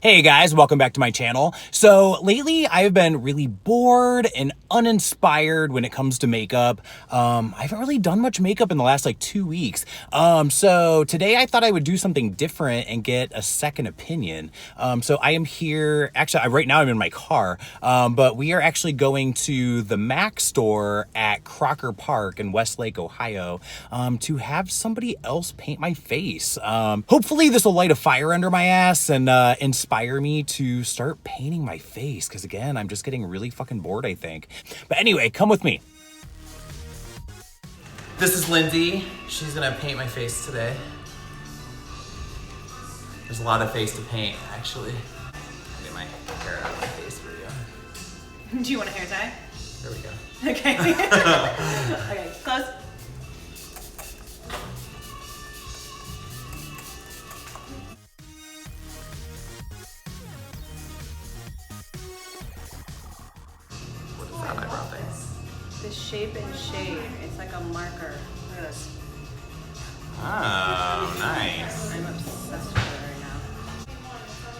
Hey guys, welcome back to my channel. So lately I've been really bored and uninspired when it comes to makeup. I haven't really done much makeup in the last like 2 weeks. So today I thought I would do something different and get a second opinion. So I am here, actually right now I'm in my car, but we are actually going to the Mac store at Crocker Park in Westlake, Ohio, to have somebody else paint my face. Hopefully this will light a fire under my ass and inspire me to start painting my face, because again, I'm just getting really fucking bored, I think. But anyway, come with me. This is Lindsay. She's gonna paint my face today. There's a lot of face to paint, actually. I'll get my hair out of my face for you. Do you want a hair tie? There we go. Okay. Okay, close. That eyebrow thing. The shape and shade. It's like a marker. Look at this. Oh, nice. I'm obsessed with it right now.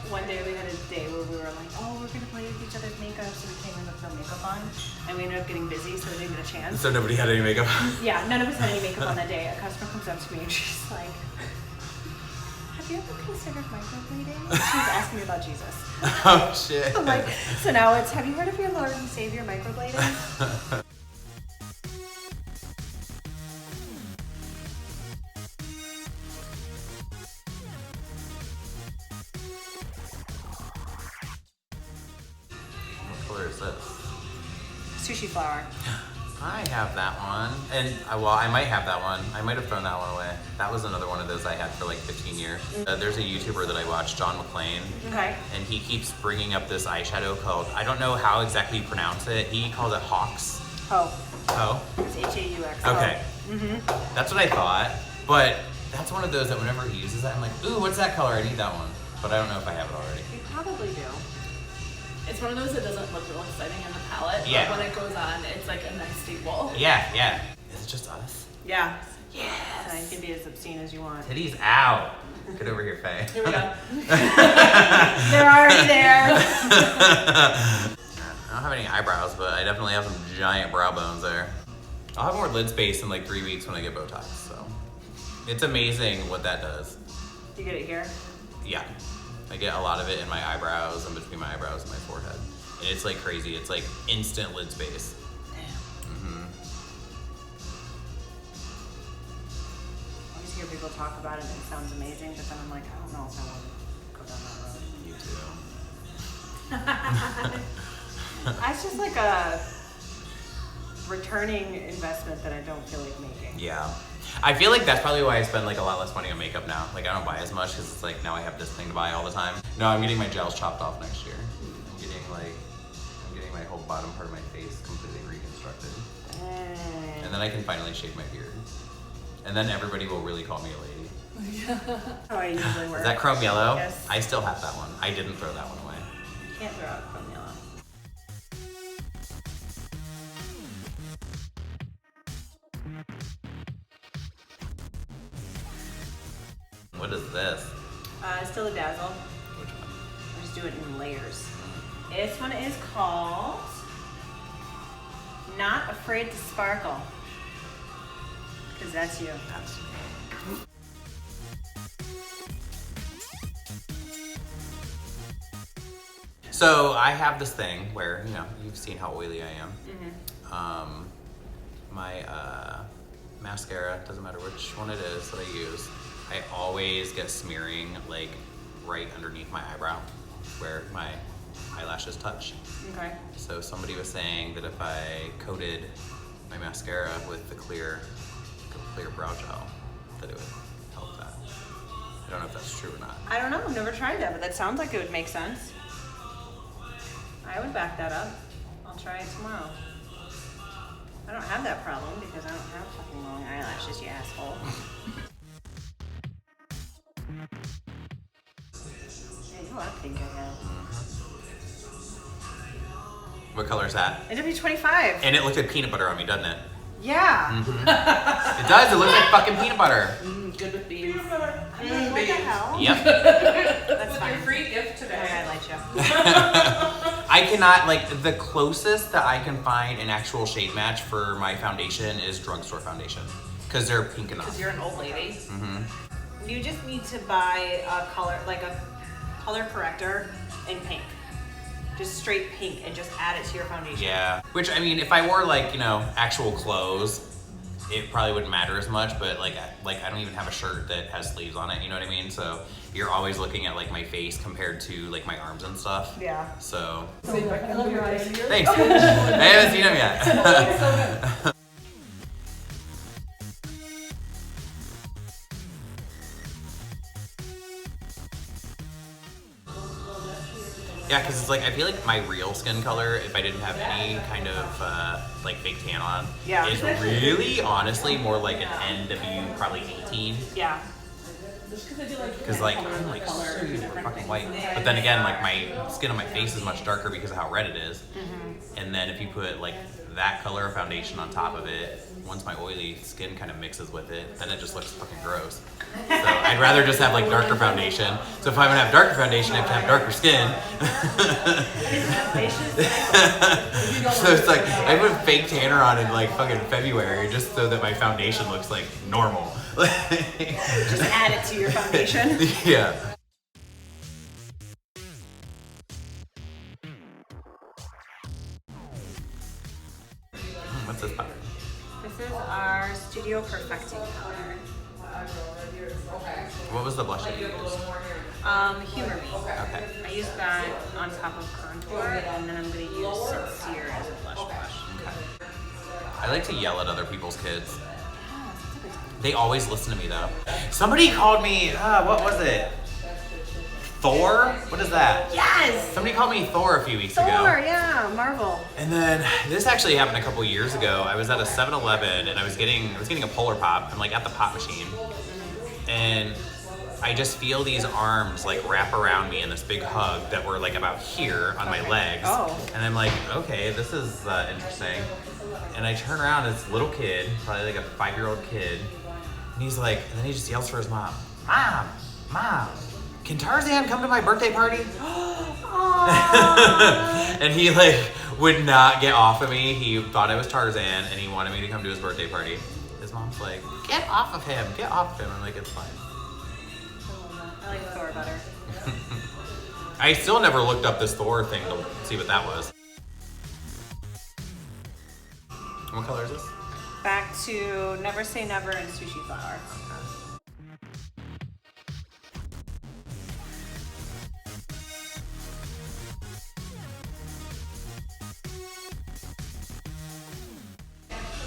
One day we had a day where we were like, oh, we're gonna play with each other's makeup, so we came in with no makeup on, and we ended up getting busy, so we didn't get a chance. So nobody had any makeup on? Yeah, none of us had any makeup on that day. A customer comes up to me and she's like, have you ever considered microblading? She was asking me about Jesus. Oh shit. I'm like, so now it's, have you heard of your Lord and Savior microblading? What color is this? Sushi flour. I have that one, and well, I might have that one. I might have thrown that one away. That was another one of those I had for like 15 years. There's a YouTuber that I watch, John McClane. Okay. And he keeps bringing up this eyeshadow called, I don't know how exactly you pronounce it. He calls it Hawks. Oh. Oh? It's H-A-U-X. Okay. Mm-hmm. That's what I thought, but that's one of those that whenever he uses that, I'm like, ooh, what's that color? I need that one. But I don't know if I have it already. You probably do. It's one of those that doesn't look real exciting in the palette, Yeah. but when it goes on, it's like a nice staple. Yeah, yeah. Is it just us? Yeah. Yes. And you can be as obscene as you want. Titties out. Get over here, Faye. Here we go. They're already there. I don't have any eyebrows, but I definitely have some giant brow bones there. I'll have more lid space in like 3 weeks when I get Botox, so. It's amazing what that does. You get it here? Yeah. I get a lot of it in my eyebrows and between my eyebrows and my forehead. And it's like crazy. It's like instant lid space. Damn. I always hear people talk about it and it sounds amazing, but then I'm like, I don't know if I want to go down that road. You too. It's just like a returning investment that I don't feel like making. Yeah. I feel like that's probably why I spend like a lot less money on makeup now. Like I don't buy as much because it's like now I have this thing to buy all the time. No, I'm getting my gels chopped off next year. I'm getting my whole bottom part of my face completely reconstructed. Dang. And then I can finally shave my beard. And then everybody will really call me a lady. How I usually work. Is that chrome yellow? Yes. I still have that one. I didn't throw that one away. You can't throw out chrome yellow. What is this? Still a Dazzle. Which one? I just do it in layers. This one is called Not Afraid to Sparkle. Because that's you. That's me. So I have this thing where, you know, you've seen how oily I am. Mm-hmm. My mascara, doesn't matter which one it is that I use, I always get smearing like right underneath my eyebrow where my eyelashes touch. Okay. So somebody was saying that if I coated my mascara with the clear brow gel, that it would help that. I don't know if that's true or not. I don't know. I've never tried that, but that sounds like it would make sense. I would back that up. I'll try it tomorrow. I don't have that problem because I don't have fucking long eyelashes, you asshole. Yeah, you are pink, I guess. What color is that? NW25. And it looks like peanut butter on me, doesn't it? Yeah. It does. It looks like fucking peanut butter. Good good with beans. What the hell? Yep. That's fine. Your free gift today. I highlight you. I cannot, like, the closest that I can find an actual shade match for my foundation is drugstore foundation. Because they're pink enough. Because you're an old lady. Mm-hmm. You just need to buy a color, like a color corrector in pink. Just straight pink and just add it to your foundation. Yeah. Which, I mean, if I wore, like, you know, actual clothes, it probably wouldn't matter as much, but like I don't even have a shirt that has sleeves on it, you know what I mean? So you're always looking at like my face compared to like my arms and stuff. Yeah. So. I love your eyes. Thanks. I haven't seen them yet. Yeah, because it's like, I feel like my real skin color, if I didn't have any kind of like fake tan on, Yeah. is really, honestly, more like an NW, probably 18. Yeah. Because like, I'm like super fucking white. But then again, like my skin on my face is much darker because of how red it is. Mm-hmm. And then if you put like that color of foundation on top of it, once my oily skin kind of mixes with it, then it just looks fucking gross. So I'd rather just have like darker foundation. So if I'm gonna have darker foundation, I have to have darker skin. So it's like, I put fake tanner on in like fucking February just so that my foundation looks like normal. Just add it to your foundation. Yeah. What's this powder? This is our Studio Perfecting powder. What was the blush that you used? Humor Me. Okay. I use that on top of contour, and then I'm going to use Sincere as a blush brush. Okay. I like to yell at other people's kids. They always listen to me though. Somebody called me, what was it? Thor? What is that? Yes! Somebody called me Thor a few weeks Thor, ago. yeah, Marvel. And then this actually happened a couple years ago. I was at a 7-Eleven and I was getting a Polar Pop. I'm like at the pop machine. And I just feel these arms like wrap around me in this big hug that were like about here on my legs. Oh. And I'm like, okay, this is interesting. And I turn around, this little kid, probably like a 5-year-old kid, and he's like, and then he just yells for his mom, Mom, can Tarzan come to my birthday party? And he like would not get off of me. He thought I was Tarzan and he wanted me to come to his birthday party. His mom's like, get off of him. I'm like, it's fine. I like Thor better. I still never looked up this Thor thing to see what that was. What color is this? Back to Never Say Never and Sushi Flower.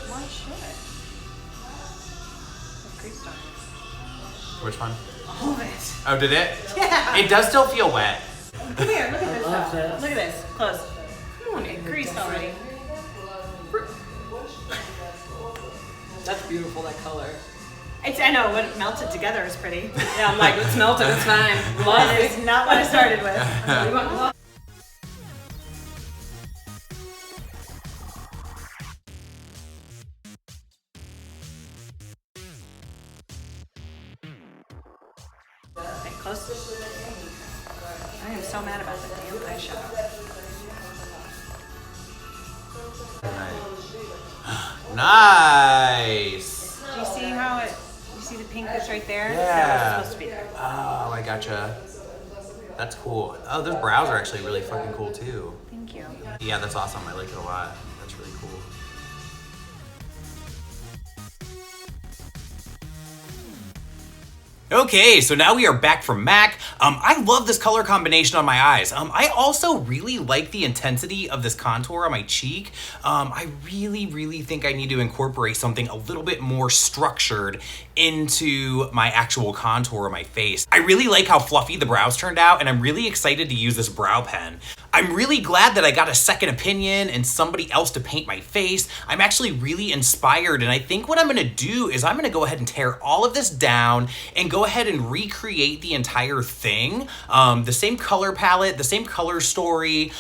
Why should it? It's creased on it. Which one? All of it. Oh, did it? Yeah. It does still feel wet. Come here, look at this stuff. Look at this. Close. Come on, it creased already. That's beautiful, that color. I know, when it melted together is pretty. Yeah, I'm like, it's melted, it's fine. That is not what I started with. We want love. Okay, close. I am so mad about the damn eyeshadow. Nice. Do you see how it, you see the pink that's right there? Yeah. That was supposed to be there. Oh, I gotcha. That's cool. Oh, those brows are actually really fucking cool too. Thank you. Yeah, that's awesome. I like it a lot. That's really cool. Okay, so now we are back from MAC. I love this color combination on my eyes. I also really like the intensity of this contour on my cheek. I really think I need to incorporate something a little bit more structured into my actual contour of my face. I really like how fluffy the brows turned out, and I'm really excited to use this brow pen. I'm really glad that I got a second opinion and somebody else to paint my face. I'm actually really inspired, and I think what I'm gonna do is I'm gonna go ahead and tear all of this down and go ahead and recreate the entire thing. The same color palette, the same color story,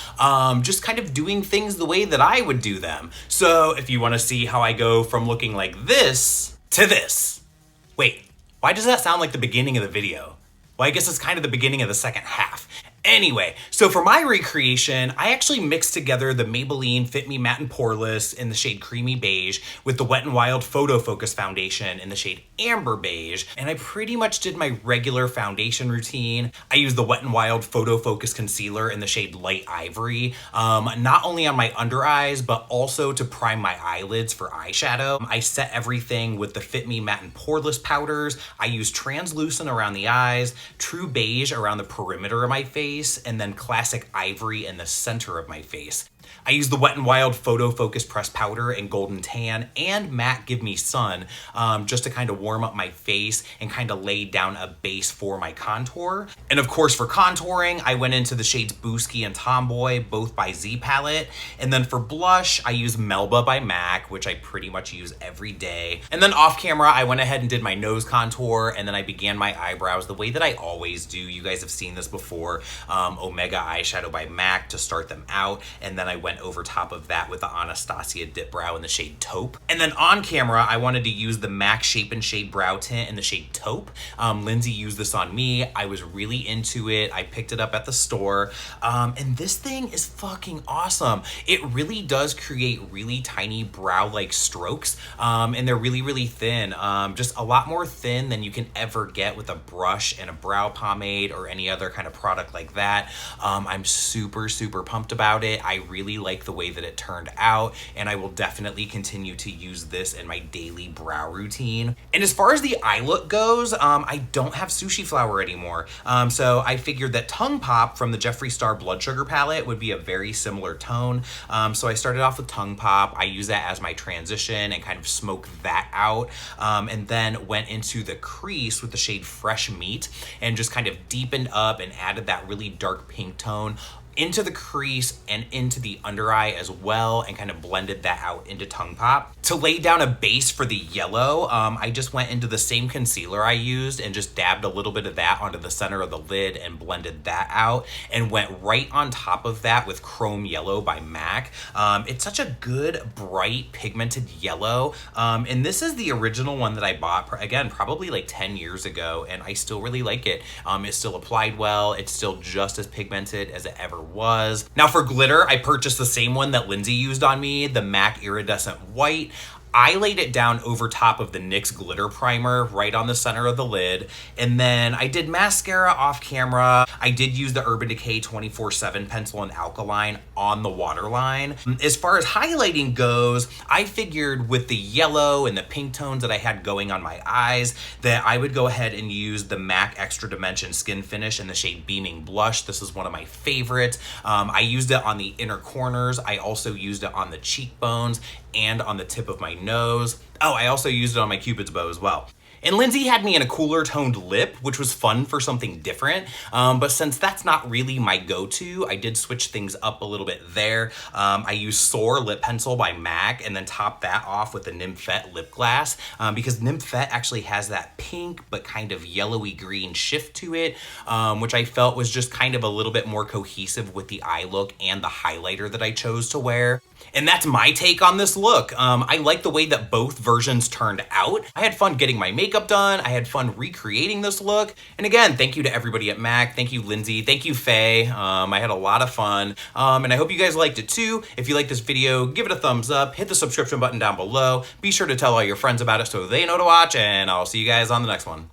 just kind of doing things the way that I would do them. So if you wanna see how I go from looking like this to this. Wait, Why does that sound like the beginning of the video? Well, I guess it's kind of the beginning of the second half. Anyway, so for my recreation, I actually mixed together the Maybelline Fit Me Matte and Poreless in the shade Creamy Beige with the Wet n Wild Photo Focus Foundation in the shade Amber Beige, and I pretty much did my regular foundation routine. I used the Wet n Wild Photo Focus Concealer in the shade Light Ivory, not only on my under eyes, but also to prime my eyelids for eyeshadow. I set everything with the Fit Me Matte and Poreless powders. I used translucent around the eyes, True Beige around the perimeter of my face, and then Classic Ivory in the center of my face. I used the Wet n Wild Photo Focus Pressed Powder in Golden Tan and Matte Give Me Sun just to kind of warm up my face and kind of lay down a base for my contour. And of course for contouring, I went into the shades Booski and Tomboy, both by Z Palette. And then for blush, I used Melba by MAC, which I pretty much use every day. And then off camera, I went ahead and did my nose contour, and then I began my eyebrows the way that I always do. You guys have seen this before. Omega eyeshadow by MAC to start them out, and then I went over top of that with the Anastasia Dip Brow in the shade Taupe. And then on camera, I wanted to use the MAC Shape and Shade Brow Tint in the shade Taupe. Lindsay used this on me. I was really into it. I picked it up at the store. And this thing is fucking awesome. It really does create really tiny brow-like strokes. And they're really, really thin. Just a lot more thin than you can ever get with a brush and a brow pomade or any other kind of product like that. I'm super, super pumped about it. I really like the way that it turned out, and I will definitely continue to use this in my daily brow routine. And as far as the eye look goes, I don't have Sushi Flower anymore. So I figured that Tongue Pop from the Jeffree Star Blood Sugar palette would be a very similar tone. So I started off with Tongue Pop. I use that as my transition and kind of smoke that out. And then went into the crease with the shade Fresh Meat and just kind of deepened up and added that really dark pink tone into the crease and into the under eye as well, and kind of blended that out into Tongue Pop. To lay down a base for the yellow, I just went into the same concealer I used and just dabbed a little bit of that onto the center of the lid and blended that out, and went right on top of that with Chrome Yellow by MAC. It's such a good, bright, pigmented yellow. And this is the original one that I bought, again, probably like 10 years ago, and I still really like it. It still applied well. It's still just as pigmented as it ever was. Now for glitter, I purchased the same one that Lindsay used on me, the MAC Iridescent White. I laid it down over top of the NYX glitter primer right on the center of the lid. And then I did mascara off camera. I did use the Urban Decay 24/7 pencil and alkaline on the waterline. As far as highlighting goes, I figured with the yellow and the pink tones that I had going on my eyes that I would go ahead and use the MAC Extra Dimension Skin Finish in the shade Beaming Blush. This is one of my favorites. I used it on the inner corners. I also used it on the cheekbones and on the tip of my nose. Oh, I also used it on my Cupid's bow as well. And Lindsay had me in a cooler toned lip, which was fun for something different. But since that's not really my go-to, I did switch things up a little bit there. I used Soar Lip Pencil by MAC and then topped that off with the Nymphette lip glass because Nymphette actually has that pink but kind of yellowy green shift to it, which I felt was just kind of a little bit more cohesive with the eye look and the highlighter that I chose to wear. And that's my take on this look. I like the way that both versions turned out. I had fun getting my makeup done. I had fun recreating this look. And again, thank you to everybody at MAC. Thank you, Lindsay. Thank you, Faye. I had a lot of fun. And I hope you guys liked it too. If you like this video, give it a thumbs up. Hit the subscription button down below. Be sure to tell all your friends about it so they know to watch. And I'll see you guys on the next one.